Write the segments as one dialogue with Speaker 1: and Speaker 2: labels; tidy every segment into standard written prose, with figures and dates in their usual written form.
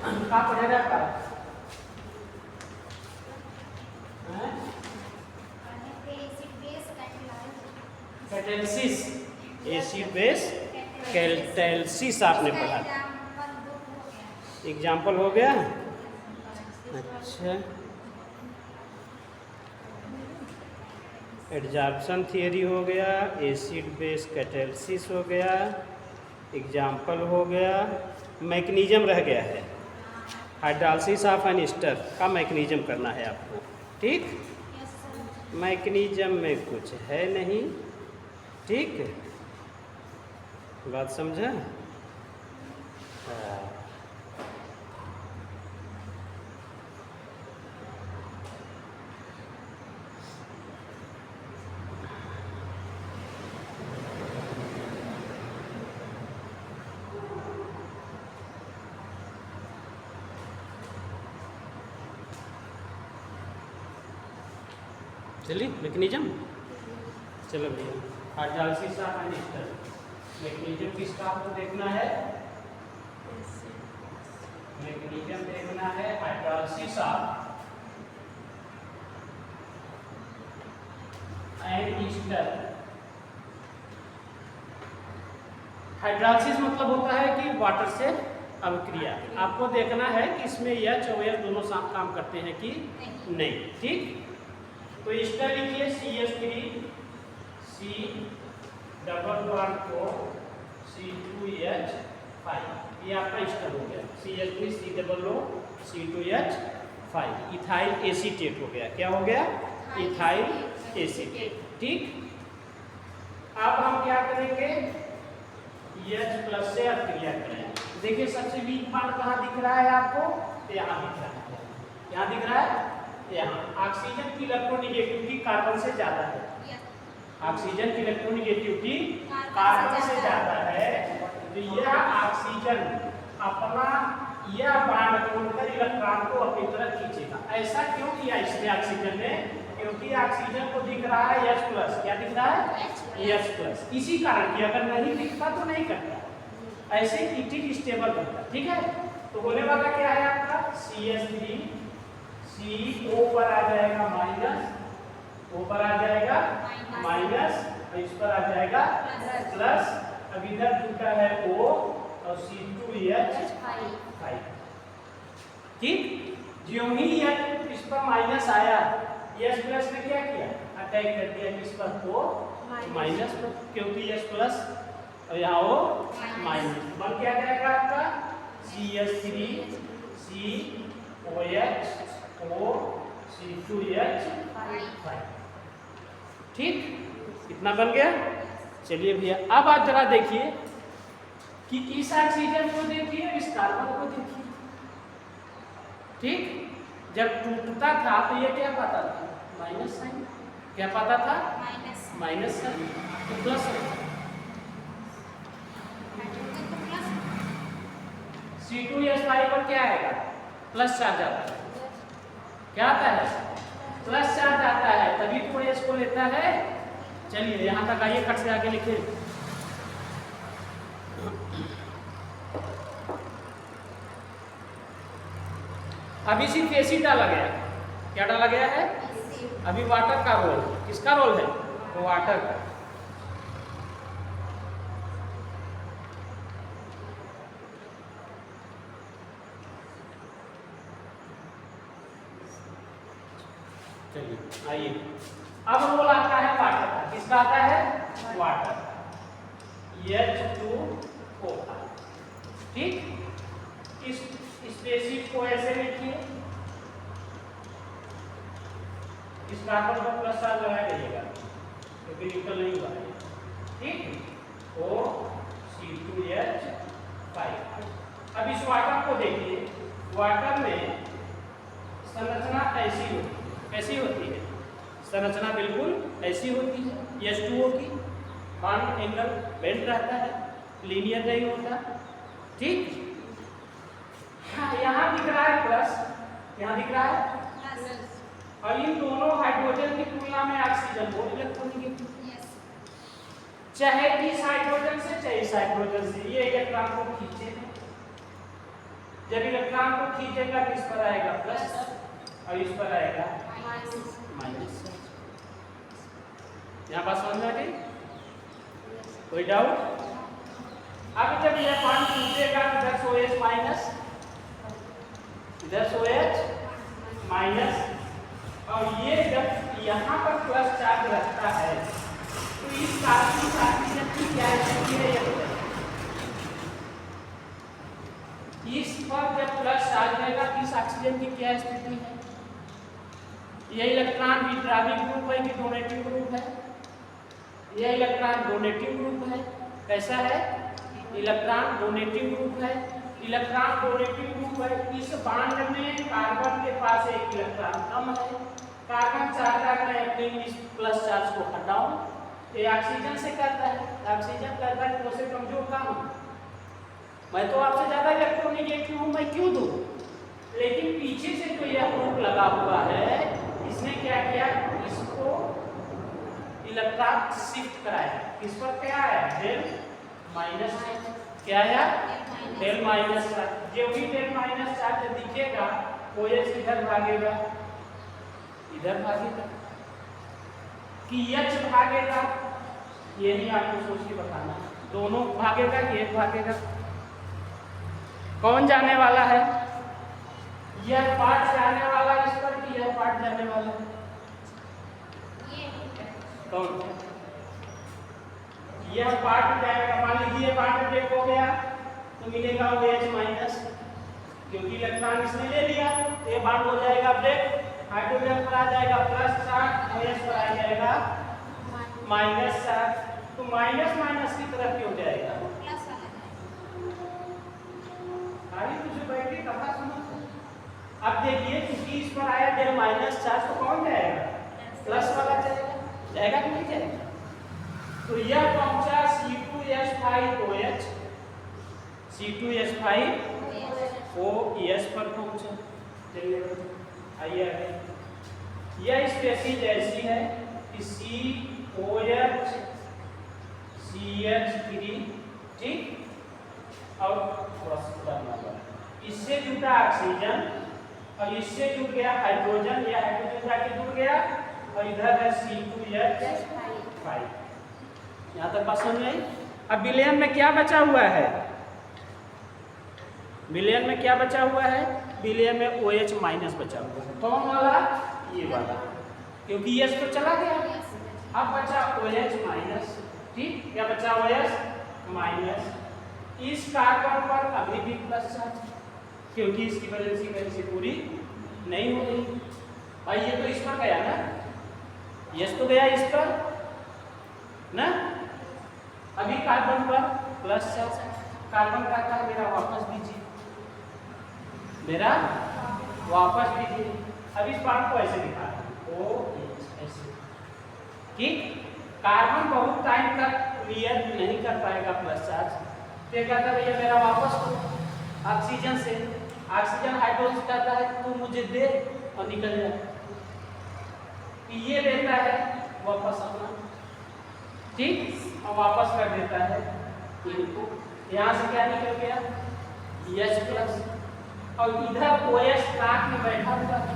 Speaker 1: कहाँ पढ़ेगा का कैटेलिसिस, एसिड बेस कैटेलिसिस आपने पढ़ा। एग्जाम्पल हो गया। अच्छा, एडजॉर्प्शन थियरी हो गया, एसिड बेस कैटेलिसिस हो गया, एग्जाम्पल हो गया, मैकेनिज्म रह गया है। हाइड्रोलिसिस ऑफ एन एस्टर का मैकेनिज्म करना है आपको। ठीक, मैकेनिज्म में कुछ है नहीं। ठीक, बात समझा? हाँ। चलिए मैकेनिज्म, चलो भैया hydrolysis of an ester mechanism किसका आपको देखना है? मैकेनिज्म देखना है hydrolysis of an ester. Hydrolysis मतलब होता है कि वाटर से अभिक्रिया। आपको देखना है कि इसमें एच और एच दोनों साथ काम करते हैं कि नहीं। ठीक, तो एस्टर लिखिए CH3 C डबल बॉन्ड को C2H5, ये आपका एस्टर हो गया। CH3 C डबल रो C2H5 इथाइल एसीटेट हो गया। क्या हो गया? Ethyl acetate. ठीक, अब हम क्या करेंगे? H+ से अभिक्रिया करेंगे। देखिए सबसे वीक बॉन्ड कहाँ दिख रहा है आपको? यहाँ दिख रहा है। यहाँ दिख रहा है, यहाँ ऑक्सीजन की इलेक्ट्रोनेगेटिविटी कार्बन से ज्यादा है। ऑक्सीजन की इलेक्ट्रोनेगेटिविटी कार्बन से ज्यादा है, तो यह ऑक्सीजन अपना यह बॉन्ड तोड़कर इलेक्ट्रॉन को अपनी तरफ खींचेगा। ऐसा क्यों किया इसने ऑक्सीजन ने? क्योंकि ऑक्सीजन को दिख रहा है H+। क्या दिख रहा है? H+। इसी कारण कि अगर नहीं दिखता तो नहीं करता, ऐसे इटिक स्टेबल बनता। ठीक है, तो होने वाला क्या है आपका? CH3 CO पर आ जाएगा माइनस, O पर आ जाएगा माइनस, और इस पर आ जाएगा प्लस। अब इधर टूटा है O और C2H5। ठीक, जो ही इस पर माइनस आया, H+ ने क्या किया? अटैक कर दिया किस पर? तो माइनस पर, क्योंकि H+ और यहाँ O माइनस बन क्या जाएगा आपका? CH3 COH O C2H5। ठीक, कितना बन गया? चलिए भैया अब आप जरा देखिए कि इस ऑक्सीजन को देखिए, इस कार्बन को देखिए। ठीक, जब टूटता था तो ये क्या पाता था? Minus sign. क्या पाता था? Minus sign. तो प्लस C2H5 पर क्या आएगा? प्लस चार्ज आता है। क्या आता है? प्लस चार्ज आता है, तभी तो एस को लेता है। चलिए यहाँ तक आइए, कट से आगे लिखिए। अभी सिर्फ एसिड डाला गया। क्या डाला गया है? अभी वाटर का रोल, किसका रोल है? वाटर का। चलिए आइए, अब रोल आता है वाटर का। किसका आता है? वाटर का। H2O का। ठीक, इस स्पेसिस को ऐसे लिखिए, इस कार्बन पर प्लस चार्ज लगा दीजिएगा क्योंकि न्यूट्रल नहीं हुआ है। ठीक, O C2H5। अब इस वाटर को देखिए, वाटर में संरचना ऐसी होती है। कैसी होती है संरचना? बिल्कुल ऐसी होती है H2O की। बॉन्ड एंगल बेंड रहता है, लीनियर नहीं होता। ठीक, हाँ, यहाँ दिख रहा है प्लस, यहाँ दिख रहा है प्लस, और इन दोनों हाइड्रोजन की तुलना में ऑक्सीजन को इलेक्ट्रोनेगेटिव। चाहे इस हाइड्रोजन से चाहे इस हाइड्रोजन से ये इलेक्ट्रॉन को खींचे, जब इलेक्ट्रॉन को खींचेगा तो इस पर आएगा प्लस और इस पर आएगा माइनस। यहाँ बात समझ में आ गई? कोई डाउट? अब जब यह बॉन्ड टूटेगा तो इधर OH माइनस, इधर OH माइनस, और ये जब यहाँ पर प्लस चार्ज रखता है तो इस ऑक्सीजन की क्या स्थिति है? इस पर जब प्लस चार्ज रहेगा इस ऑक्सीजन की क्या स्थिति है? यह इलेक्ट्रॉन विद्रावी ग्रुप है कि डोनेटिव ग्रुप है? यह इलेक्ट्रॉन डोनेटिव ग्रुप है। कैसा है? इलेक्ट्रॉन डोनेटिव ग्रुप है। इलेक्ट्रॉन डोनेटिव ग्रुप है। इस बॉन्ड में कार्बन के पास एक इलेक्ट्रॉन कम है। कार्बन चाहता है मैं अपने इस प्लस चार्ज को हटाऊं, ये ऑक्सीजन से करता है। ऑक्सीजन करता है तो उससे कमजोर काम, मैं तो आपसे ज्यादा इलेक्ट्रोनेगेटिव हूं, मैं क्यों दूं? लेकिन पीछे से जो यह ग्रुप लगा हुआ है इसने क्या किया? इसको इलेक्ट्रॉन शिफ्ट कराया। इस पर क्या है? Del minus. क्या है? Del minus charge. जो भी डेल माइनस चार्ज दिखेगा OH इधर भागेगा, इधर भागेगा कि H भागेगा, ये नहीं आपको सोच के बताना है। दोनों भागेगा कि एक भागेगा? कौन जाने वाला है? यह पार्ट जाने वाला इस पर कि यह पार्ट जाने वाला है? कौन? यह पार्ट जाएगा। मान लीजिए पार्ट ब्रेक हो गया तो मिलेगा OH माइनस, क्योंकि इलेक्ट्रॉन इसने ले लिया तो ये बॉन्ड हो जाएगा ब्रेक। हाइड्रोजन पर आ जाएगा प्लस चार्ज, OH पर आ जाएगा माइनस चार्ज। तो माइनस माइनस की तरफ क्यों जाएगा? खाली कुछ बैठे कथा सुनो। अब देखिए क्योंकि इस पर आया डेल माइनस चार्ज तो कौन जाएगा? प्लस वाला जाएगा। जाएगा कि नहीं जाएगा? तो यह पहुंचा C2H5OH, C2H5OH पर पहुंचा। चलिए आइए आगे। यह स्पेसीज ऐसी है कि COH CH3, ठीक, और इससे जुटा ऑक्सीजन और इससे जुड़ गया हाइड्रोजन, या हाइड्रोजन जाके जुड़ गया और इधर है C2H5। यहाँ तक बात समझ में आई? अब विलयन में क्या बचा हुआ है? विलयन में क्या बचा हुआ है? विलयन में OH माइनस बचा हुआ है। कौन वाला? ये वाला, क्योंकि H तो चला गया। अब बचा OH माइनस, ठीक, क्या बचा? OH minus. इस कार्बन पर अभी भी प्लस चार्ज, क्योंकि इसकी वैलेंसी पूरी नहीं हो रही। और ये तो इस पर गया ना, H तो गया इस पर ना, अभी कार्बन पर प्लस चार्ज। कार्बन कहता है मेरा वापस दीजिए, मेरा वापस दीजिए। अब इस बात को ऐसे दिखा OH ऐसे, ठीक। कार्बन बहुत टाइम तक क्लियर नहीं कर पाएगा प्लस चार्ज, तो कहता है भैया मेरा वापस दो ऑक्सीजन से। ऑक्सीजन हाइड्रोजन कहता है तू मुझे दे और निकल जाए, ये लेता है वापस अपना, ठीक, और वापस कर देता है इनको। यहाँ से क्या निकल गया? H plus. और इधर OH नाक में बैठा हुआ है।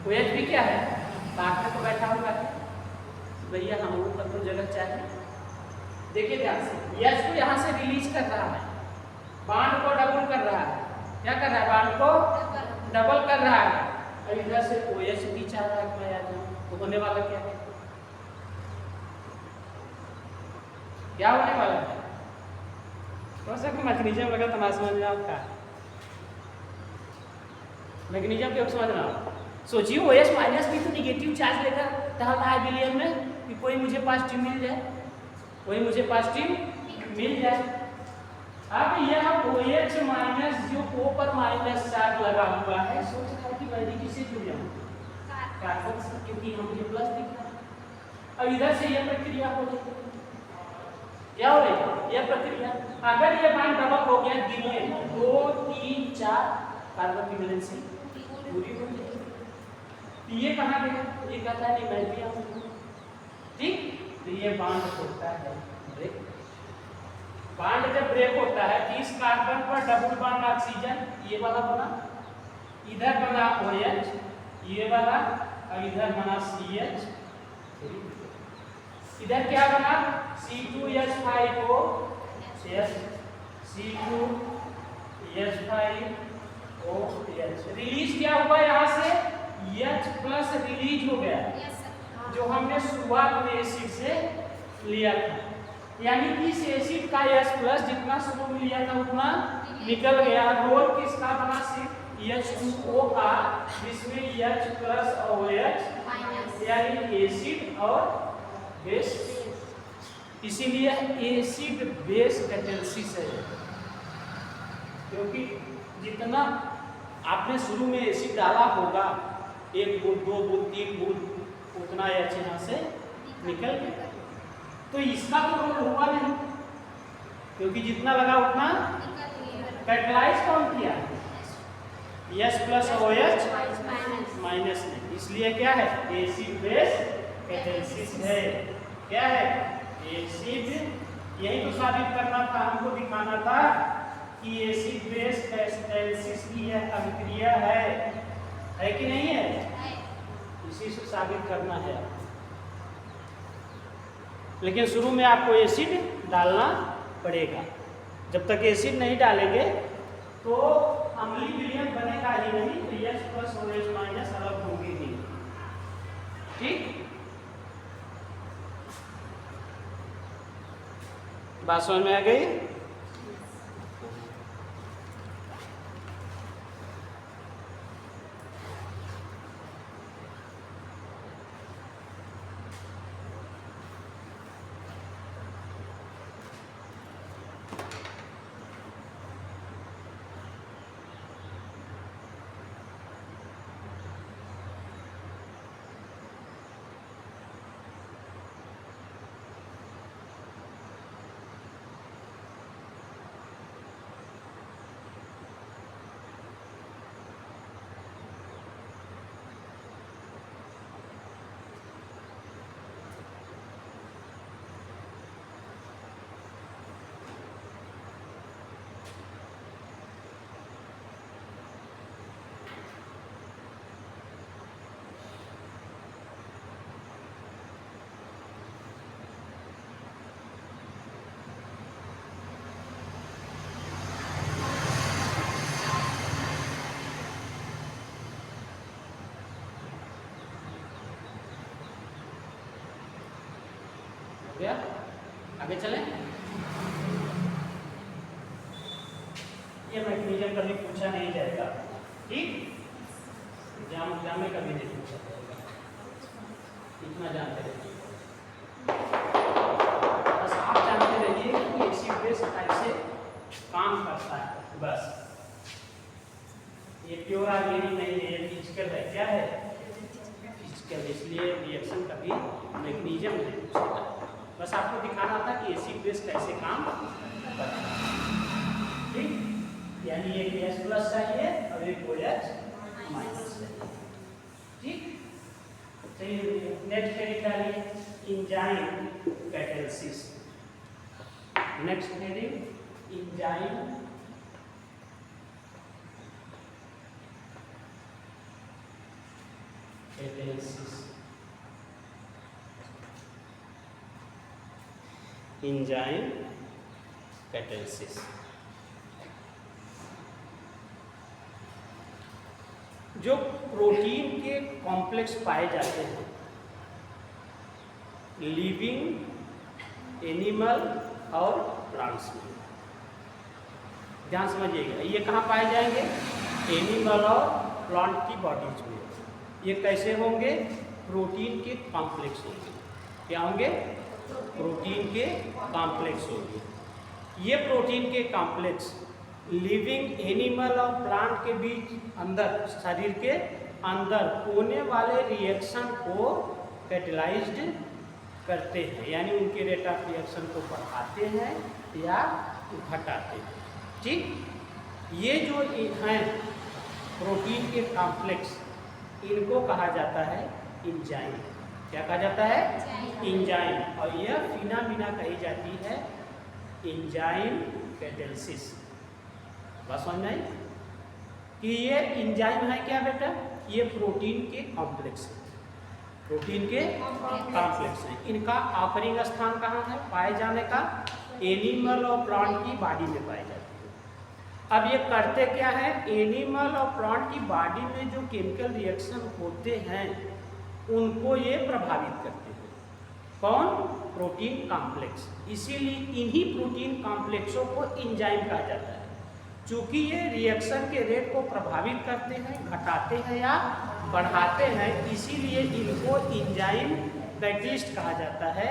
Speaker 1: OH भी क्या है? नाक में तो बैठा हुआ है। भैया हम लोग का तो जगह चाहिए। देखिए ध्यान से, H को यहाँ से रिलीज कर रहा है, बांड को डबल कर रहा है। क्या कर रहा है? बांड को डबल कर रहा है। और इधर से OH भी चाह रहा है कि मैं आ जाऊँ, तो होने वाला क्या है? क्या होने वाला है? तो सर मैकेनिज्म लगा तमाशा समझ में आपका, मैकेनिज्म क्यों समझ रहा हूँ? सोचिए OH माइनस भी तो निगेटिव चार्ज लेकर टहल रहा है विलयन में कि कोई मुझे पॉजिटिव मिल जाए, कोई मुझे पॉजिटिव मिल जाए। अब यह OH माइनस जो O पर माइनस चार्ज लगा हुआ है सोच रहा है कि मैं किससे जुड़ जाऊँ? कार्बन से, क्योंकि हम मुझे प्लस दिख रहा है। अब इधर से यह प्रक्रिया हो रही, क्या हो रही? यह प्रक्रिया, अगर यह बांड डबल हो गया दिन में 2 3 4 कार्बन की वैलेंसी पूरी हो जाएगी। ये कहाँ गया? ये कहता है नहीं मैं भी आऊँगा, ठीक, तो ये बांड होता है ब्रेक। बॉन्ड जब ब्रेक होता है तो इस कार्बन पर डबल बॉन्ड ऑक्सीजन ये वाला बना, इधर बना OH ये वाला, और इधर बना CH, इधर क्या बना C2H5O C2H5OH। रिलीज क्या हुआ यहाँ से H+ रिलीज हो गया, जो हमने शुरुआत में एसिड से लिया था। यानी कि इस एसिड का H+ जितना शुरू में लिया था उतना निकल गया। रोल किसका बना सिर्फ H2O का, जिसमें H+ और OH यानी एसिड और बेस, इसीलिए एसिड बेस कैटालिसिस है। क्योंकि जितना आपने शुरू में एसिड डाला होगा 1 बूंद 2 बूंद 3 बूंद, उतना H यहाँ से निकल गया। तो इसका तो रोल हुआ नहीं, क्योंकि जितना लगा उतना कैटालाइज कौन किया, H+ और OH माइनस नहीं, इसलिए क्या है एसिड बेस कैटालिसिस है। क्या है एसिड, यही तो साबित करना था, हमको दिखाना था कि एसिड बेस कैटालिसिस की यह अभिक्रिया है कि नहीं है, इसी से साबित करना है। लेकिन शुरू में आपको एसिड डालना पड़ेगा। जब तक एसिड नहीं डालेंगे तो अम्लीय विलयन बनेगा ही नहीं, तो H+ और OH- अलग होंगे ही। ठीक, बात समझ में आ गई। आगे चले। ये मैकेनिज्म कभी पूछा नहीं जाएगा, ठीक, एग्जाम में कभी नहीं पूछा जाएगा, इतना जानते रहिए। बस आप जानते रहिए कि एसिड बेस कैसे काम करता है, बस। ये प्योर ऑर्गेनिक नहीं है, ये फिजिकल है। क्या है फिजिकल, इसलिए रिएक्शन कभी मैकेनिज्म नहीं पूछेगा। बस आपको दिखाना था कि एसिड बेस कैसे काम करता है, ठीक। यानी एक H+ चाहिए और एक OH- चाहिए, ठीक। चलिए नेक्स्ट हेडिंग डालिए, enzyme catalysis. Next heading enzyme catalysis. Enzyme catalysis जो प्रोटीन के कॉम्प्लेक्स पाए जाते हैं लिविंग एनिमल और प्लांट्स में, ध्यान समझिएगा, ये कहाँ पाए जाएंगे, एनिमल और प्लांट की बॉडीज में। ये कैसे होंगे, प्रोटीन के कॉम्प्लेक्स होंगे। क्या होंगे, प्रोटीन के कॉम्प्लेक्स होंगे। ये प्रोटीन के कॉम्प्लेक्स लिविंग एनिमल और प्लांट के बीच अंदर, शरीर के अंदर होने वाले रिएक्शन को कैटेलाइज्ड करते हैं, यानी उनके रेट ऑफ रिएक्शन को बढ़ाते हैं या घटाते हैं, ठीक। ये जो हैं प्रोटीन के कॉम्प्लेक्स, इनको कहा जाता है एंजाइम। क्या कहा जाता है, एंजाइम। और यह फिनामिना कही जाती है एंजाइम कैटेलिसिस। बस समझ में आई कि ये एंजाइम है क्या बेटा, ये प्रोटीन के कॉम्प्लेक्स है, प्रोटीन के कॉम्प्लेक्स हैं। इनका ऑपरिंग स्थान कहाँ है पाए जाने का, एनिमल और प्लांट की बॉडी में पाए जाते हैं। अब ये करते क्या है, एनिमल और प्लांट की बॉडी में जो केमिकल रिएक्शन होते हैं उनको ये प्रभावित करते हैं। कौन, प्रोटीन कॉम्प्लेक्स। इसीलिए इन्हीं प्रोटीन कॉम्प्लेक्सों को एंजाइम कहा जाता है। चूंकि ये रिएक्शन के रेट को प्रभावित करते हैं, घटाते हैं या बढ़ाते हैं, इसीलिए इनको एंजाइम कैटलिस्ट कहा जाता है।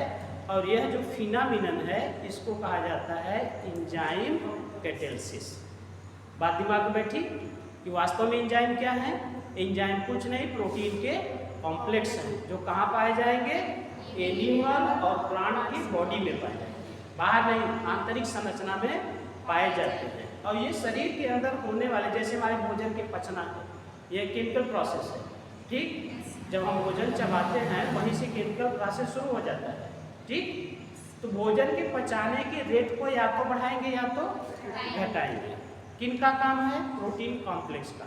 Speaker 1: और यह जो फिनोमिनन है इसको कहा जाता है एंजाइम कैटेलिसिस। बात दिमाग में बैठी कि वास्तव में एंजाइम क्या है। एंजाइम कुछ नहीं, प्रोटीन के कॉम्प्लेक्स हैं जो कहाँ पाए जाएंगे, एनिमल और प्लांट की बॉडी में पाए जाएंगे, बाहर नहीं, आंतरिक संरचना में पाए जाते हैं। और ये शरीर के अंदर होने वाले, जैसे हमारे भोजन के पचना है, ये केमिकल प्रोसेस है, ठीक। जब हम भोजन चबाते हैं वहीं से केमिकल प्रोसेस शुरू हो जाता है, ठीक। तो भोजन के पचाने के रेट को या तो बढ़ाएंगे या तो घटाएंगे। किनका काम है, प्रोटीन कॉम्प्लेक्स का।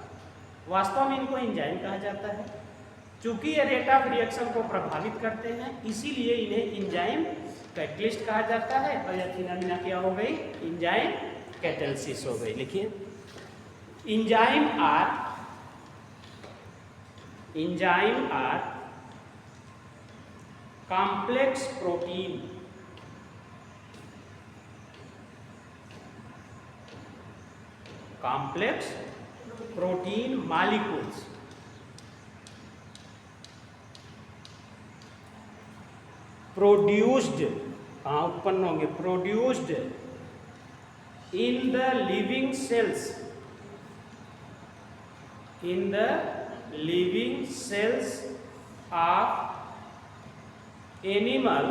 Speaker 1: वास्तव में इनको एंजाइम कहा जाता है। चूंकि ये रेट ऑफ रिएक्शन को प्रभावित करते हैं इसीलिए इन्हें एंजाइम कैटलिस्ट कहा जाता है। और यह फिनोमिना क्या हो गई, एंजाइम कैटेलिसिस हो गई। लिखिए, enzyme are complex protein molecules produced, कहाँ उत्पन्न होंगे, produced in the living cells, in the living cells of animal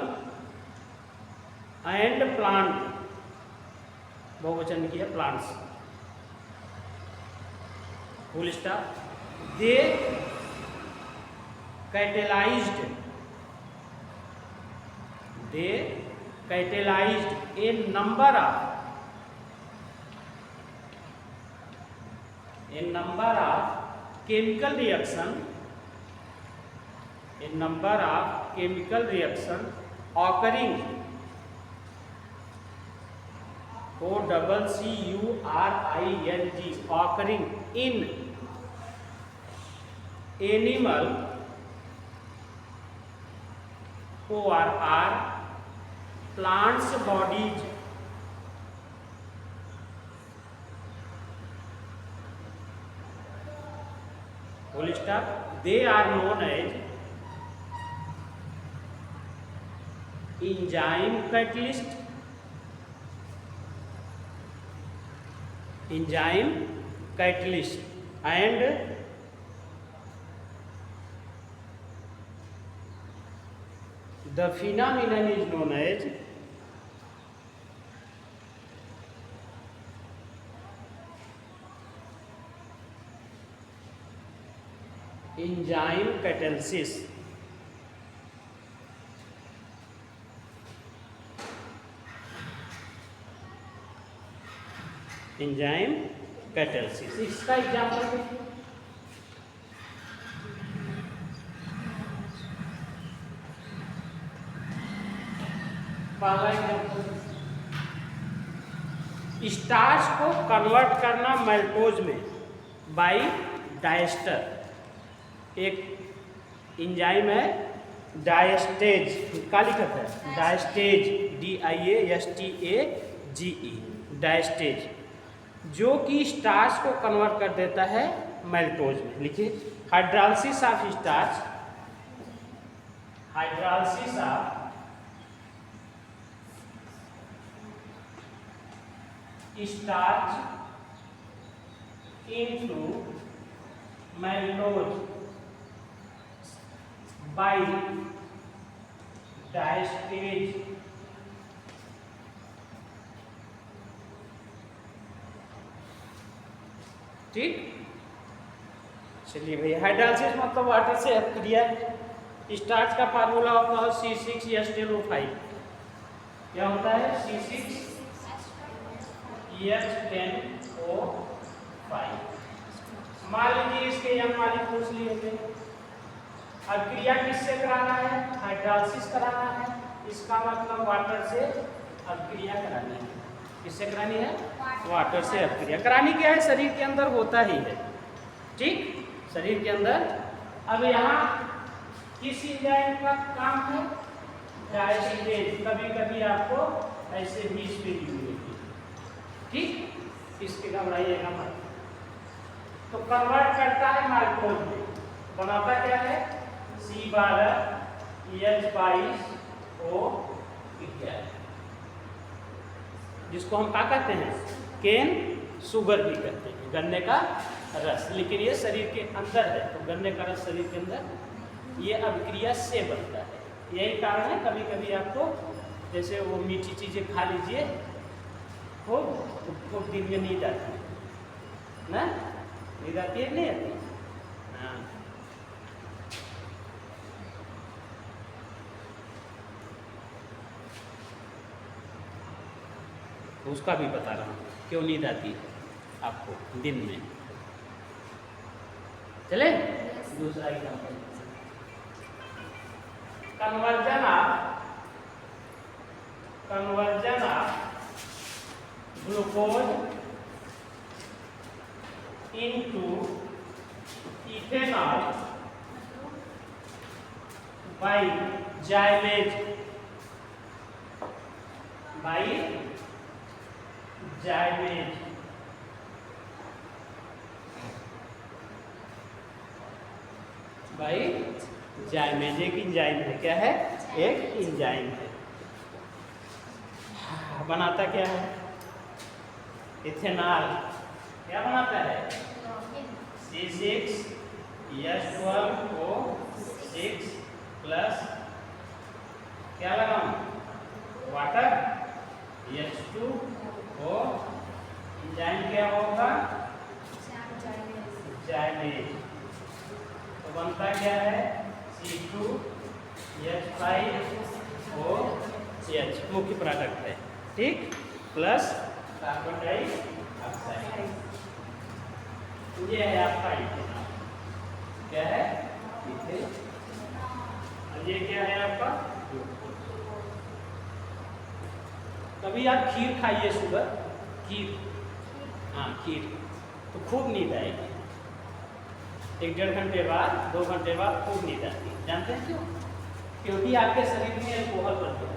Speaker 1: and plant, बहुवचन किया plants, full stop. They catalyzed a number of chemical reaction occurring occurring in animal or plants bodies full stop. They are known as enzyme catalyst and the phenomenon is known as enzyme catalysis. Enzyme catalysis, इसका example देखिए। पहला example, starch को convert करना मैल्टोज में bye disaster, एक enzyme है diastase, क्या लिखा है डायस्टेज, DIASTAGE, डायस्टेज, जो कि स्टार्च को कन्वर्ट कर देता है मैल्टोज में। लिखिए, hydrolysis of starch, hydrolysis of starch into maltose by diastase ठीक। चलिए भाई, हाइड्रोलाइसिस मतलब वाटर से क्रिया है। स्टार्च का फार्मूला होता है C6H12O5, क्या होता है C6 H10O5। मान लीजिए इसके यंग वाले पूछ लिए थे। अब क्रिया किससे कराना है? हाइड्रोलिसिस कराना है। इसका मतलब वाटर से अपक्रिया करानी है। किससे करानी है? वाटर से अपक्रिया करानी। क्या है, शरीर के अंदर होता ही है, ठीक, शरीर के अंदर। अब यहाँ किस एंजाइम का काम है? डायस्टेज। कभी कभी आपको ऐसे भी इस पे दी मिलेगी, ठीक, इसके घबराइएगा मत। तो कन्वर्ट करता है मार्कोज में, बनाता क्या है? C12H22O11, जिसको हम क्या कहते हैं? केन शुगर भी कहते हैं, गन्ने का रस। लेकिन ये शरीर के अंदर है, तो गन्ने का रस शरीर के अंदर ये अभिक्रिया से बनता है। यही कारण है कभी कभी आपको जैसे वो मीठी चीज़ें खा लीजिए खूब दिन में नींद आती है ना, नींद आती है नहीं आती? हाँ, उसका भी बता रहा हूँ क्यों नींद आती है आपको दिन में। चले दूसरा example, conversion of glucose into ethanol by zymase. Zymase एक इंजाइम है। क्या है? एक इंजाइम है। बनाता क्या है? इथेनॉल। क्या बनाता है? C6H12O6 प्लस क्या लगाऊं? Water H2O। इंजाइम क्या होगा? जाइमेज। तो बनता क्या है? C2H5OH मुख्य प्रोडक्ट है, ठीक, प्लस कार्बन डाइऑक्साइड। ये है आपका इथेनॉल। क्या है? इथेनॉल। और ये क्या है आपका? कभी आप खीर खाइए सुबह, खीर, हाँ खीर, तो खूब नींद आएगी। 1-1.5 घंटे बाद, 2 घंटे बाद खूब नींद आती है। जानते हैं क्यों? क्योंकि आपके शरीर में अल्कोहल बन गया।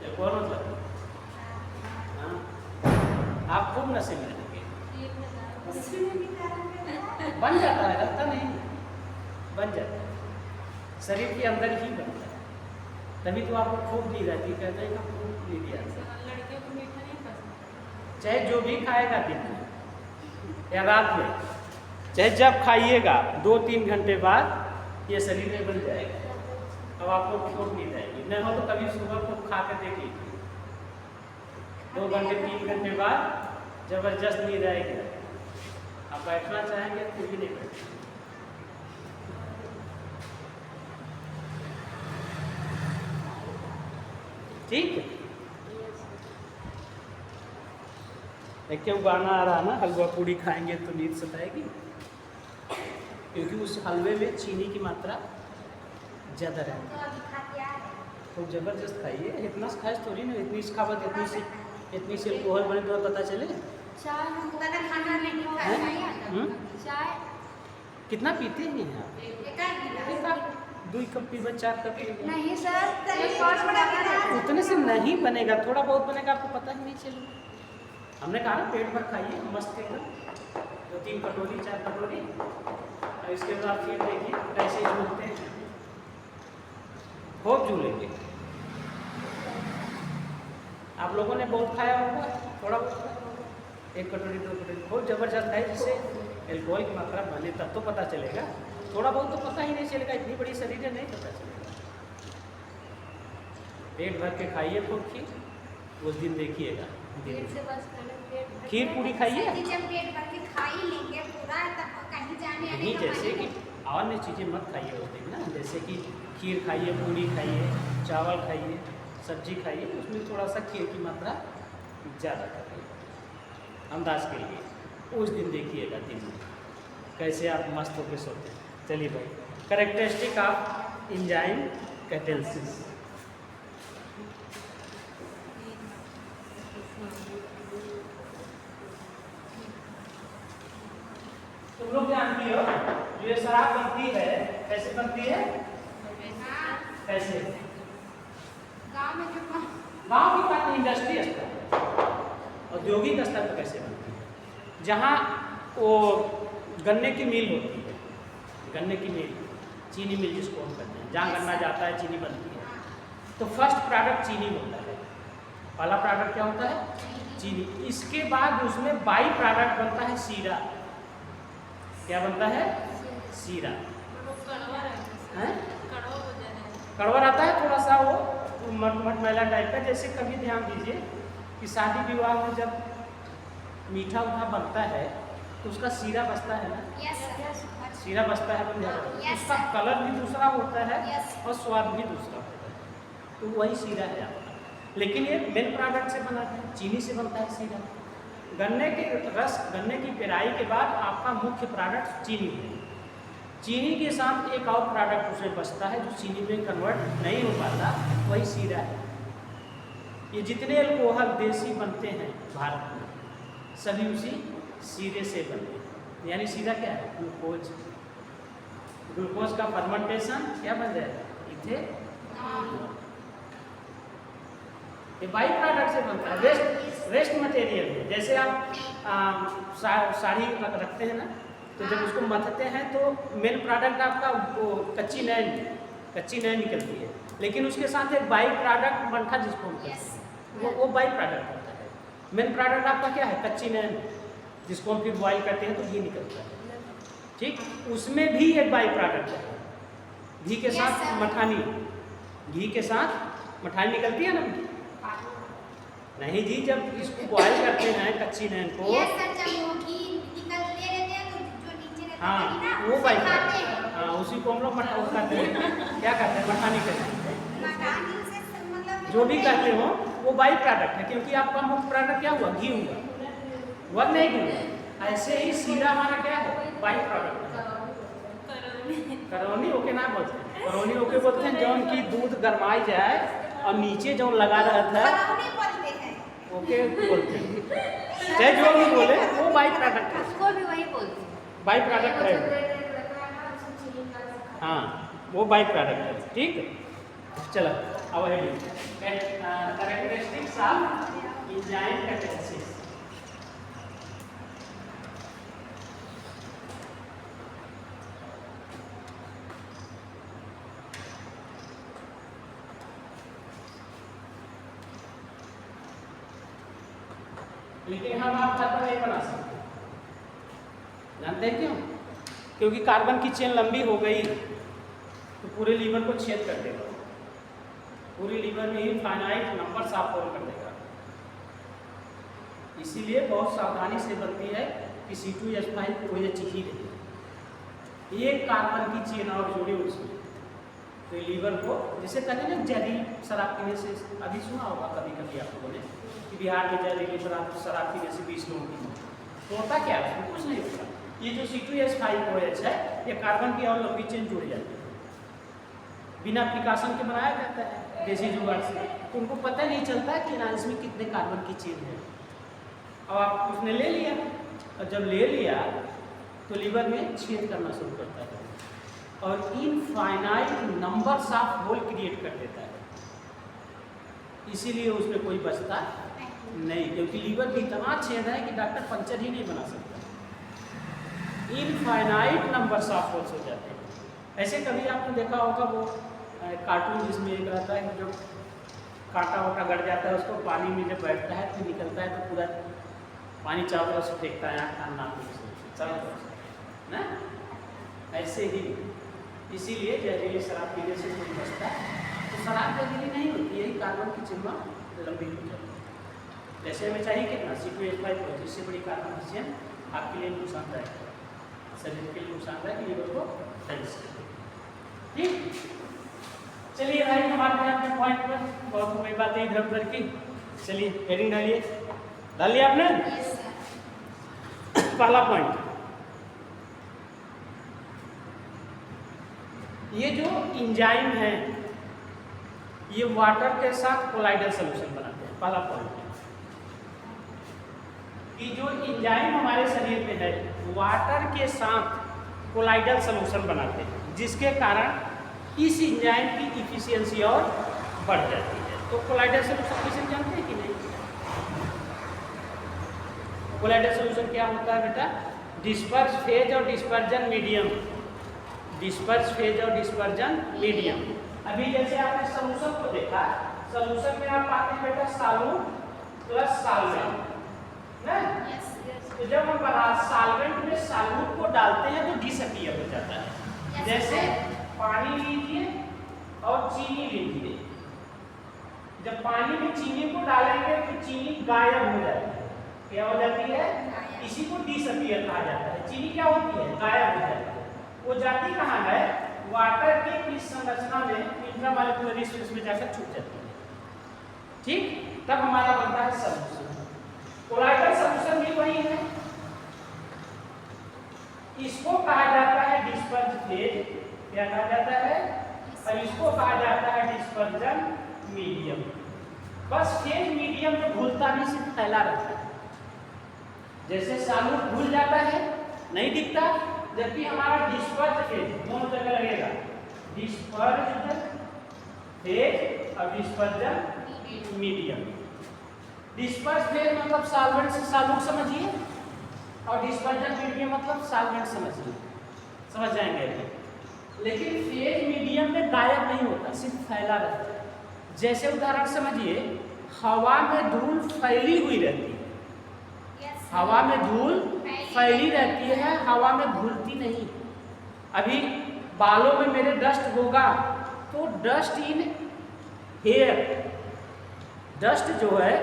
Speaker 1: अल्कोहल मतलब हाँ, आप खूब नशे में रहेंगे। बन जाता है, लगता नहीं, बन जाता है, शरीर के अंदर ही बनता है। तभी तो आपको खूब नींद आती है। कहते हैं ना खूब नींद आती है। चाहे जो भी खाएगा दिन में या रात में, चाहे जब खाइएगा, 2-3 घंटे बाद ये शरीर में बन जाएगा। अब आपको खूब नींद आएगी। नहीं हो तो कभी सुबह खूब खा के देख लीजिए, 2 घंटे 3 घंटे बाद जबरदस्त नींद आएगी। आप बैठना चाहेंगे फिर भी नहीं बैठेंगे। ठीक है, क्यों गाना आ रहा ना, हलवा पूड़ी खाएंगे तो नींद सताएगी, क्योंकि उस हलवे में चीनी की मात्रा ज़्यादा रहती है। तो जबरदस्त खाइए, इतना खाए थोड़ी ना, इतनी खावत इतनी सी अल्कोहल बने तो पता चले। कितना पीते हैं आप? 2 कप पीबा, 4 कप पीबा? नहीं सर, उतने से नहीं बनेगा, थोड़ा बहुत बनेगा, आपको पता ही नहीं चलेगा। हमने कहा ना पेट भर खाइए मस्त एकदम, 2-3 कटोरी 4 कटोरी, और इसके बाद फिर देखिए कैसे झूलते हैं, खूब झूलेंगे। आप लोगों ने बहुत खाया होगा, थोड़ा बहुत 1 कटोरी 2 कटोरी खूब जबरदस्त खाए, जिससे एल्कोहल की मात्रा बने, तब तो पता चलेगा। थोड़ा बहुत तो पता ही नहीं चलेगा, इतनी बड़ी शरीर है, नहीं पता चलेगा। पेट भर के खाइए खूब खीर, उस दिन देखिएगा। खीर पूरी खाइए, नहीं जैसे कि और नहीं चीज़ें मत खाइए उस दिन ना, जैसे कि खीर खाइए, पूरी खाइए, चावल खाइए, सब्जी खाइए, उसमें थोड़ा सा खीर की मात्रा ज़्यादा कर रही अंदाज के लिए। उस दिन देखिएगा दिन में कैसे आप मस्त होकर सोते हैं। चलिए भाई, कैरेक्टरिस्टिक ऑफ एंजाइम कैटेंसिस। तुम लोग जानती हो जो ये शराब बनती है कैसे बनती है? कैसे? गांव की बात नहीं, इंडस्ट्री स्तर पर, औद्योगिक स्तर पर कैसे बनती है? जहाँ वो गन्ने की मिल होती है, गन्ने की मिल, चीनी मिल जिसको हम कहते हैं, जहाँ गन्ना जाता है चीनी बनती है, तो फर्स्ट प्रोडक्ट चीनी होता है। पहला प्रोडक्ट क्या होता है? चीनी। इसके बाद उसमें बाई प्रोडक्ट बनता है सीरा। क्या बनता है? सीरा। कड़वा रहता है थोड़ा सा, वो मटमैला टाइप का। जैसे कभी ध्यान दीजिए कि शादी विवाह में जब मीठा उठा बनता है तो उसका सीरा बचता है ना, सीरा बचता है, उसका कलर भी दूसरा होता है और स्वाद भी दूसरा होता है, तो वही सीरा है आपका। लेकिन ये मेन प्रोडक्ट से बनाते हैं, चीनी से बनता है सीरा। गन्ने के रस, गन्ने की पेराई के बाद आपका मुख्य प्रोडक्ट चीनी है। चीनी के साथ एक और प्रोडक्ट उसमें बचता है जो चीनी में कन्वर्ट नहीं हो पाता, वही सीरा है। ये जितने अल्कोहल देसी बनते हैं भारत में सभी उसी सीरे से बनते हैं। यानी सीरा क्या है? ग्लूकोज। ग्लूकोज का फर्मेंटेशन क्या बन जाएगा? इथेनॉल। ये बाई प्रोडक्ट से बनता है, वेस्ट मटेरियल है। जैसे आप साड़ी रखते हैं ना, तो जब उसको मथते हैं तो मेन प्रोडक्ट आपका वो कच्ची नैन निकलती है, लेकिन उसके साथ एक बाई प्रोडक्ट मट्ठा जिसको हम कहते हैं, वो बाई प्रोडक्ट होता है। मेन प्रोडक्ट आपका क्या है? कच्ची नैन, जिसको हम फिर बॉयल करते हैं तो घी निकलता है। ठीक, उसमें भी एक बाई प्रोडक्ट है, घी के साथ मठानी, घी के साथ मठानी निकलती है ना। नहीं जी, जब इसको बॉयल करते हैं कच्ची नैन को, हाँ वो बाई प्रोडक्ट, हाँ उसी को हम लोग कहते हैं, क्या कहते हैं? मठानी कहते हैं। जो भी कहते हो वो बाई प्रोडक्ट है, क्योंकि आपका मुख्य प्रोडक्ट क्या हुआ? घी हुआ, वह नहीं घी। ऐसे ही सीरा हमारा क्या है? बाई प्रोडक्ट है। करौनी होके ना बोलते हैं, करौनी होके बोलते हैं जौन की दूध गरमाई जाए और नीचे जो लगा रहता है ओके बोलते हैं, चाहे जो भी बोले वो बाई प्रोडक्ट है, उसको भी वही बोलते हैं, बाई प्रोडक्ट है। हाँ वो बाई प्रोडक्ट है। ठीक, चलो अब कैरेक्टरिस्टिक्स ऑफ एंजाइम कैटेंसिस। लेकिन हम आप कार्बन नहीं बना सकते, जानते हैं क्यों? क्योंकि कार्बन की चेन लंबी हो गई तो पूरे लीवर को छेद कर देगा, पूरी लीवर में ही फाइनाइट नंबर साफ होल कर देगा। इसीलिए बहुत सावधानी से बनती है कि C2H5 को OH ही रहे। एक कार्बन की चेन और जोड़े उसमें, तो लीवर को, जैसे कहते हैं ना जहरीली शराब पीने से, अभी सुना होगा कभी कभी आप लोगों ने कि बिहार में जहरीली शराब पीने से 20 लोगों की मौत। तो होता क्या है? कुछ नहीं होता। ये जो C2H5OH है, ये कार्बन की और लंबी चेन जुड़ जाती है, बिना प्रिकॉशन के बनाया जाता है देसी जुगाड़ से, तो उनको पता नहीं चलता कि ना इसमें कितने कार्बन की चेन है। अब आप उसने ले लिया, और जब ले लिया तो लीवर में छेद करना शुरू करता है और infinite numbers of hole create कर देता है। इसीलिए उसमें कोई बचता नहीं, क्योंकि लीवर में इतना छेद है कि डॉक्टर पंचर ही नहीं बना सकता। इनफाइनाइट नंबर्स ऑफ होल्स हो जाते हैं। ऐसे कभी आपने देखा होगा वो कार्टून जिसमें एक रहता है जो कांटा वाटा गड़ जाता है, उसको पानी में जब बैठता है तो निकलता है तो पूरा पानी चारों तरफ से फेंकता है, नाक से चारों तरफ से ना। ऐसे ही इसीलिए जहरीली शराब पीने से कोई बचता है तो शराब जहरीली नहीं होती, यही कार्बन की चिन्ह लंबी हो जाती है। जैसे हमें चाहिए कितना C2H5, जिससे बड़ी कार्बन की चेन आपके लिए नुकसानदायक है, शरीर के लिए नुकसानदायक, लीवर को डाइजेस्ट करते। ठीक, चलिए भाई हमारे यहाँ पे पॉइंट पर बहुत बड़ी बातें इधर उधर की। चलिए हेडिंग डालिए। डाल लिया आपने? पहला पॉइंट, ये जो एंजाइम है ये वाटर के साथ कोलाइडल सॉल्यूशन बनाते हैं। पहला पॉइंट कि जो एंजाइम हमारे शरीर में है वाटर के साथ कोलाइडल सॉल्यूशन बनाते हैं, जिसके कारण इस एंजाइम की इफिशियंसी और बढ़ जाती है। तो कोलाइडल सॉल्यूशन किसे जानते हैं कि नहीं? कोलाइडल सॉल्यूशन क्या होता है बेटा? डिस्पर्स फेज और डिस्पर्जन मीडियम, डिस्पर्स फेज और डिस्पर्जन मीडियम। अभी जैसे आपने सॉल्यूशन को देखा, सॉल्यूशन में आप पाते हैं बेटा सॉल्यूट प्लस सॉल्वेंट ना। तो जब हम सॉल्वेंट में सॉल्यूट को डालते हैं तो डिसअपीयर हो जाता है। जैसे पानी लीजिए और चीनी लीजिए, जब पानी में चीनी को डालेंगे तो चीनी गायब हो जाती है। क्या हो जाती है? इसी को डिसअपीयर कहा जाता है। चीनी क्या होती है? गायब हो जाती है। वो जाती कहाँ है? वाटर के इस संरचना में इंट्रामॉलिक्यूलर स्पेस में जाकर छुप जाती है। ठीक, तब हमारा बनता है सॉल्यूशन। कोलाइडल सॉल्यूशन भी वही है, इसको कहा जाता है डिस्पर्ज फेज। क्या कहा जाता है? और इसको कहा जाता है dispersion medium. Burst phase medium में घुलता नहीं, सिर्फ फैला रहता है। जैसे सॉल्यूट घुल जाता है, नहीं दिखता, जबकि हमारा डिस्पर्ज फेज दोनों जगह लगेगा। डिस्पर्ज फेज और डिस्पर्जन मीडियम। डिस्पर्ज फेज मतलब सॉल्वेंट से सॉल्यूट समझिए, और डिस्पर्जन मीडियम मतलब सॉल्वेंट समझिए, समझ जाएंगे। लेकिन फेज मीडियम में गायब नहीं होता, सिर्फ फैला रहता है। जैसे उदाहरण समझिए, हवा में धूल फैली हुई रहती है। हवा में धूल फैली रहती है, हवा में घुलती नहीं। अभी बालों में मेरे डस्ट होगा तो डस्ट इन हेयर, डस्ट जो है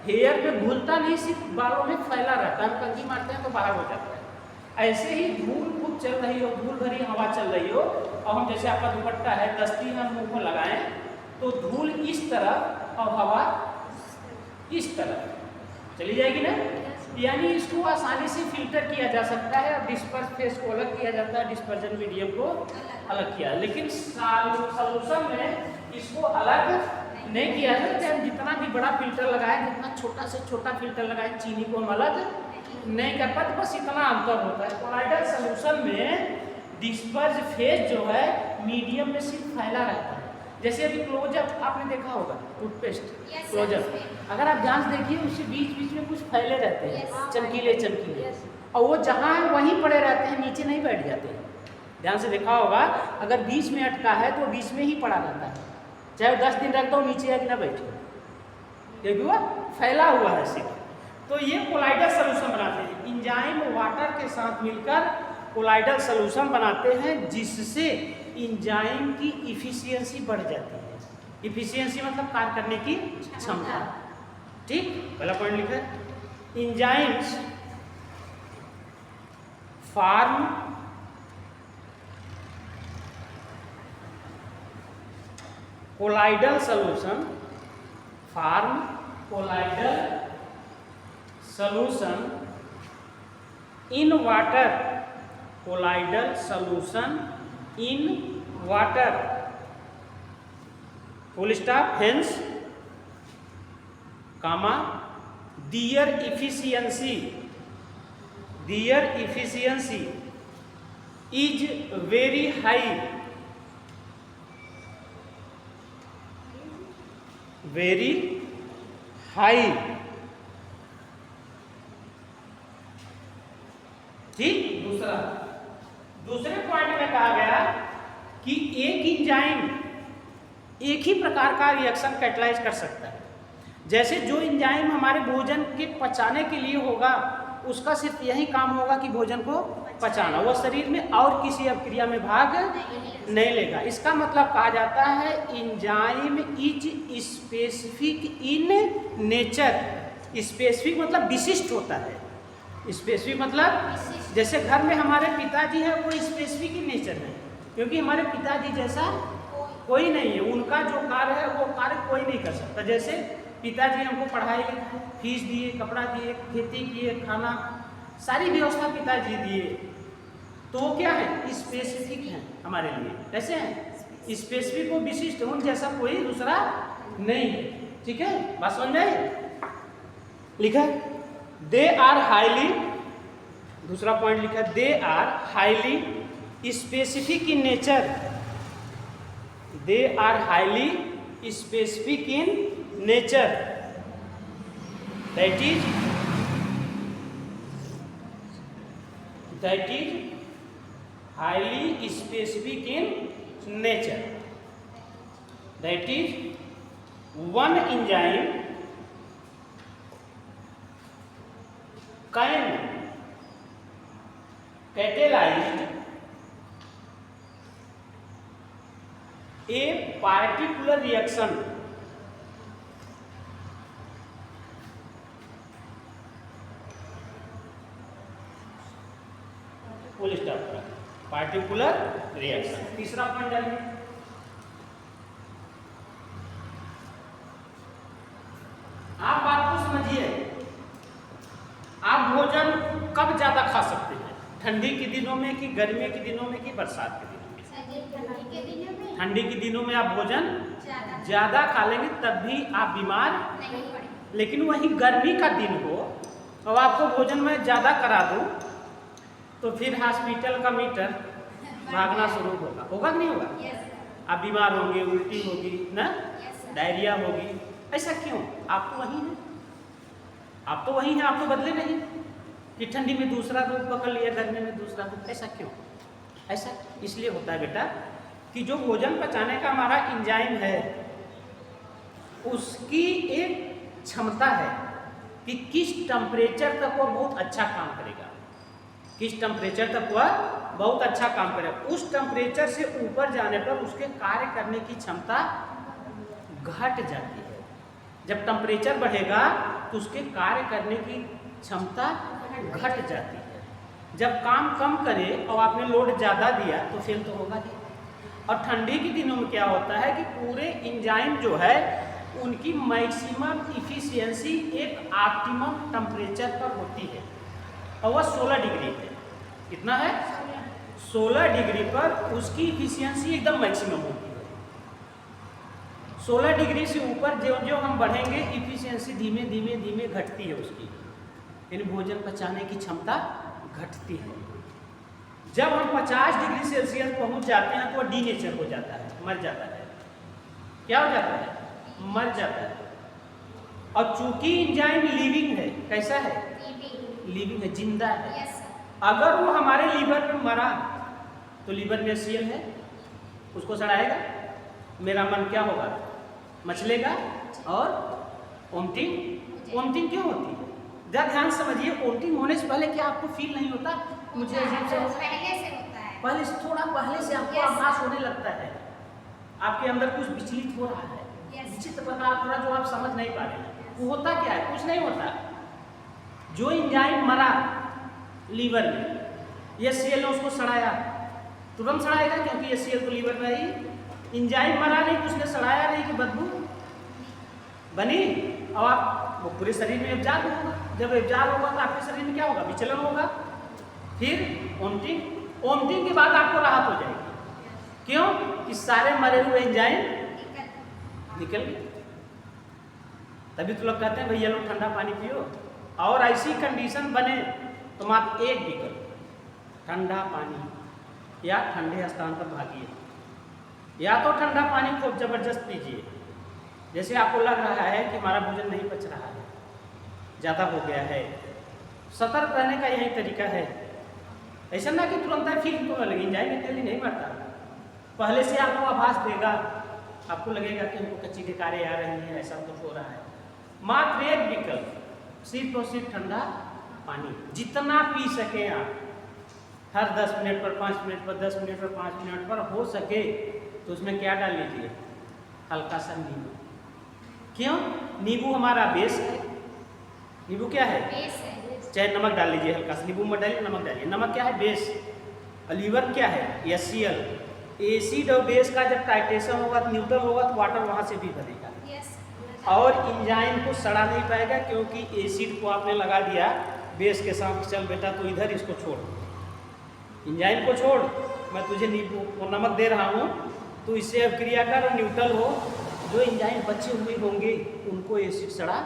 Speaker 1: हेयर में घुलता नहीं, सिर्फ बालों में फैला रहता है। हम कंघी मारते हैं तो बाहर हो जाता है। ऐसे ही धूल खूब चल रही हो, धूल भरी हवा चल रही हो, और हम जैसे आपका दुपट्टा है, दस्ती हम मुंह में लगाएं तो धूल इस तरफ और हवा इस तरफ चली जाएगी ना। यानी इसको आसानी से फिल्टर किया जा सकता है, और डिस्पर्स फेज को अलग किया जाता है, डिस्पर्जन मीडियम को अलग किया। लेकिन सॉल्यूशन में इसको अलग नहीं किया जाता। हम जितना भी बड़ा फिल्टर लगाएं, जितना छोटा से छोटा फिल्टर लगाएं, चीनी को हम अलग नहीं कर पाते, बस इतना अंतर होता है। कोलाइडल सॉल्यूशन में डिस्पर्ज फेज जो है मीडियम में सिर्फ फैला रहता है। जैसे अभी क्लोजअप आपने देखा होगा, टूथपेस्ट क्लोजअप, अगर आप जांच देखिए उसके बीच बीच में कुछ फैले रहते हैं, चमकीले चमकीले, और वो जहाँ है वहीं पड़े रहते हैं, नीचे नहीं बैठ जाते हैं। ध्यान से देखा होगा, अगर बीच में अटका है तो बीच में ही पड़ा रहता है, चाहे 10 दिन रख दो नीचे आके ना बैठे, क्योंकि वो फैला हुआ है सिर्फ। तो ये कोलाइडल सॉल्यूशन बनाते हैं। एंजाइम वाटर के साथ मिलकर कोलाइडल सॉल्यूशन बनाते हैं, जिससे एंजाइम की इफिशियंसी बढ़ जाती है। इफिशियंसी मतलब कार्य करने की क्षमता। ठीक, पहला पॉइंट लिखा है, enzymes form colloidal solution, form colloidal solution in water, colloidal solution in water, full stop, hence comma their efficiency is very high, very high. ठीक, दूसरे पॉइंट में कहा गया कि एक एंजाइम एक ही प्रकार का रिएक्शन कैटलाइज कर सकता है। जैसे जो एंजाइम हमारे भोजन के पचाने के लिए होगा, उसका सिर्फ यही काम होगा कि भोजन को पचाना, वह शरीर में और किसी अभिक्रिया में भाग नहीं लेगा। इसका मतलब कहा जाता है enzyme is specific in nature. Specific मतलब विशिष्ट होता है। स्पेसिफिक मतलब जैसे घर में हमारे पिताजी है, वो स्पेसिफिक इन नेचर है, क्योंकि हमारे पिताजी जैसा कोई नहीं है, उनका जो कार्य है वो कार्य कोई नहीं कर सकता। जैसे पिताजी हमको पढ़ाई लिखाई, फीस दिए, कपड़ा दिए, खेती किए, खाना, सारी व्यवस्था पिताजी दिए, तो वो क्या है, स्पेसिफिक है हमारे लिए। कैसे हैं, स्पेसिफिक, वो विशिष्ट, उन जैसा कोई दूसरा नहीं है। ठीक है, बात समझ में आई? लिखा दे आर हाईली, दूसरा पॉइंट लिखा they are highly specific in nature, they are highly specific in nature, that is highly specific in nature, that is one enzyme can catalyze a particular reaction full stop पर, particular reaction. तीसरा point डालिए, आप बात को समझिए, आप भोजन कब ज्यादा खा सकते हैं, ठंडी के दिनों में कि गर्मी के दिनों में कि बरसात के दिनों में? ठंडी के दिनों में आप भोजन ज्यादा खा लेंगे तब भी आप बीमार नहीं पड़ेंगे। लेकिन वही गर्मी का दिन हो और आपको भोजन में ज्यादा करा दूं तो फिर हॉस्पिटल का मीटर भागना शुरू होगा, होगा कि नहीं होगा? आप बीमार होंगे, उल्टी होगी ना, डायरिया होगी। ऐसा क्यों? आप तो वही हैं, आप तो वही हैं, आप तो बदले नहीं कि ठंडी में दूसरा रूप पकड़ लिया, गर्मी में दूसरा रूप। ऐसा क्यों? ऐसा इसलिए होता है बेटा कि जो भोजन पचाने का हमारा एंजाइम है उसकी एक क्षमता है कि किस टेम्परेचर तक वो बहुत अच्छा काम करेगा, किस टेम्परेचर तक वह बहुत अच्छा काम करेगा। उस टेम्परेचर से ऊपर जाने पर उसके कार्य करने की क्षमता घट जाती है। जब टेम्परेचर बढ़ेगा तो उसके कार्य करने की क्षमता घट जाती है। जब काम कम करे और आपने लोड ज़्यादा दिया तो फेल तो होगा ही। और ठंडी के दिनों में क्या होता है कि पूरे एंजाइम जो है उनकी मैक्सिमम इफिशियंसी एक ऑप्टिमम टेम्परेचर पर होती है और वह 16 डिग्री है। कितना है? 16 डिग्री पर उसकी इफिशियंसी एकदम मैक्सिमम होती है। 16 डिग्री से ऊपर जो जो हम बढ़ेंगे इफिशियंसी धीमे धीमे धीमे घटती है उसकी, यानी भोजन पचाने की क्षमता घटती है। जब हम 50 डिग्री सेल्सियस पहुंच जाते हैं तो वह डीनेचर हो जाता है, मर जाता है। क्या हो जाता है? मर जाता है। और चूंकि एंजाइम लिविंग है, कैसा है? लिविंग है, जिंदा है। अगर वो हमारे लीवर में मरा तो लीवर में सेल है, उसको सड़ाएगा, मेरा मन क्या होगा? मचलेगा और वोमिटिंग। वोमिटिंग क्यों होती है? जरा ध्यान समझिए, वोमिटिंग होने से पहले क्या आपको फील नहीं होता? मुझे अजीब से
Speaker 2: पहले से होता है,
Speaker 1: पहले से थोड़ा पहले से आपको आभास होने लगता है, आपके अंदर कुछ विचलित हो रहा है, विचित्र प्रकार थोड़ा जो आप समझ नहीं पा रहे हैं। वो होता क्या है? कुछ नहीं होता। जो एंजाइम मरा लीवर में, ये सेल ने उसको सड़ाया, तुरंत सड़ाएगा क्योंकि ये सेल तो लीवर में ही। एंजाइम मरा नहीं, उसने सड़ाया नहीं कि बदबू बनी और आप वो पूरे शरीर में एब्जॉर्ब होगा। जब एब्जॉर्ब होगा तो आपके शरीर में क्या होगा? विचलन होगा, फिर वोमिटिंग। वोमिटिंग के बाद आपको राहत हो जाएगी। क्यों? कि सारे मरे हुए एंजाइम निकल गए। तभी तो लोग कहते हैं भैया लोग ठंडा पानी पियो। और ऐसी कंडीशन बने तो मात्र एक विकल्प, ठंडा पानी या ठंडे स्थान पर भागिए, या तो ठंडा पानी खूब जबरदस्त पीजिए। जैसे आपको लग रहा है कि हमारा भोजन नहीं पच रहा है, ज़्यादा हो गया है, सतर्क रहने का यही तरीका है। ऐसा ना कि तुरंत फील तो लगे, एंजाइम जल्दी नहीं बढ़ता, पहले से आपको आभास देगा, आपको लगेगा कि हमको कच्ची के कार्य आ रही है, ऐसा कुछ हो रहा है। मात्र एक विकल्प, सिर्फ और सिर्फ ठंडा पानी, जितना पी सकें आप, हर 10 मिनट पर, 5 मिनट पर, 10 मिनट पर, 5 मिनट पर हो सके तो उसमें क्या डाल लीजिए? हल्का सा नींबू। क्यों? नींबू हमारा बेस है। नींबू क्या है?
Speaker 2: बेस है।
Speaker 1: चाहे नमक डाल लीजिए, हल्का सा नींबू मत डालिए, नमक डालिए। नमक क्या है? बेस। और लीवर क्या है? HCl। एसिड और बेस का जब टाइट्रेशन होगा, न्यूट्रल होगा तो वाटर वहाँ से भी बनेगा। और इंजाइम को सड़ा नहीं पाएगा, क्योंकि एसिड को आपने लगा दिया बेस के साथ। चल बेटा तो इधर इसको छोड़, इंजाइम को छोड़, मैं तुझे नींबू नमक दे रहा हूँ, तो इससे अब क्रिया कर और न्यूट्रल हो। जो इंजाइम बचे हुए होंगे उनको एसिड सड़ा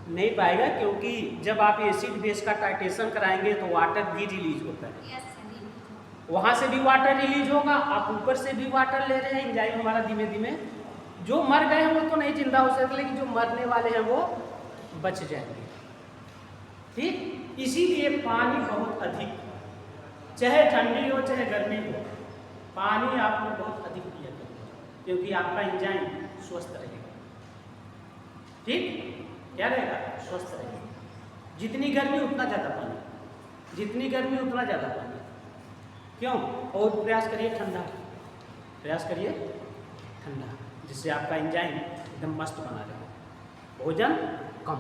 Speaker 1: नहीं पाएगा, क्योंकि जब आप एसिड बेस का टाइटेशन कराएंगे तो वाटर भी रिलीज होता है, वहाँ से भी वाटर रिलीज होगा, आप ऊपर से भी वाटर ले रहे हैं, इंजाइम हमारा धीमे धीमे, जो मर गए हैं वो तो नहीं जिंदा हो सकते, लेकिन जो मरने वाले हैं वो बच जाएंगे। ठीक, इसीलिए पानी बहुत अधिक, चाहे ठंडी हो चाहे गर्मी हो, पानी आपको बहुत अधिक पिया करेगा, क्योंकि आपका इंजाइम स्वस्थ रहेगा। ठीक, क्या रहेगा? स्वस्थ रहेगा। जितनी गर्मी उतना ज़्यादा पानी, जितनी गर्मी उतना ज़्यादा पानी। क्यों? और प्रयास करिए ठंडा, प्रयास करिए ठंडा, जिससे आपका इंजाइम एकदम मस्त बना रहे, भोजन कम।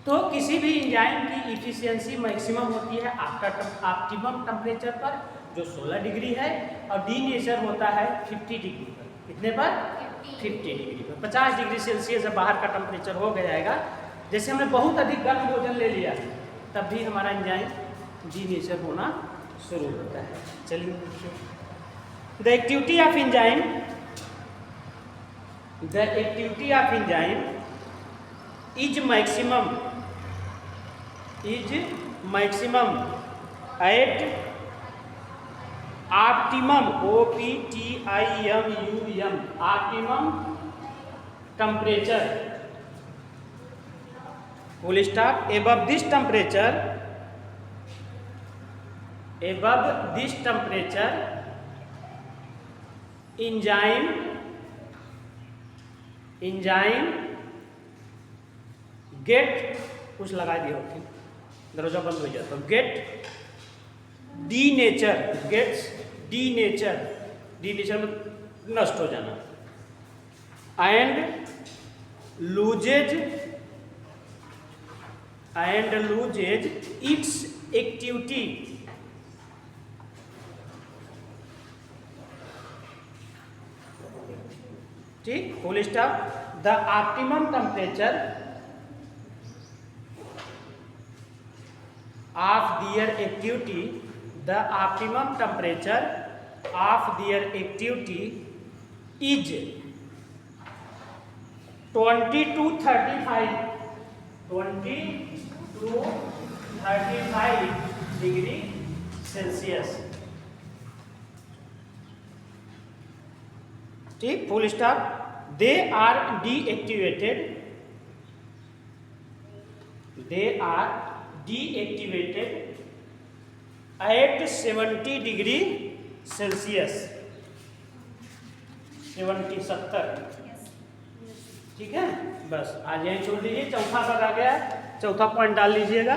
Speaker 1: तो किसी भी इंजाइम की इफिशियंसी मैक्सिमम होती है आफ्टर ऑप्टिमम टेम्परेचर पर, जो 16 डिग्री है, और डीनेचर होता है 50 डिग्री पर। कितने पर? 50 डिग्री पर। 50 डिग्री सेल्सियस जब बाहर का टेम्परेचर हो जाएगा, जैसे हमने बहुत अधिक गर्म भोजन ले लिया, तब भी हमारा इंजाइम डीनेचर होना शुरू होता है। चलिए, the activity of enzyme, the activity of enzyme is maximum at optimum, OPTIMUM, optimum temperature, full stop, above this temperature, enzyme get, कुछ लगा दिया होती, दरवाजा बंद हो जाता, गेट्स डीनेचर में नष्ट हो जाना, एंड लूजेज इट्स एक्टिविटी, ठीक, full stop, the optimum temperature of their activity, the optimum temperature of their activity is 20 to 35 degree Celsius. ठीक, full stop, they are deactivated at 70 degree Celsius, 70। ठीक है, बस आज यहीं छोड़ दीजिए। चौथा तक आ गया, चौथा पॉइंट डाल लीजिएगा।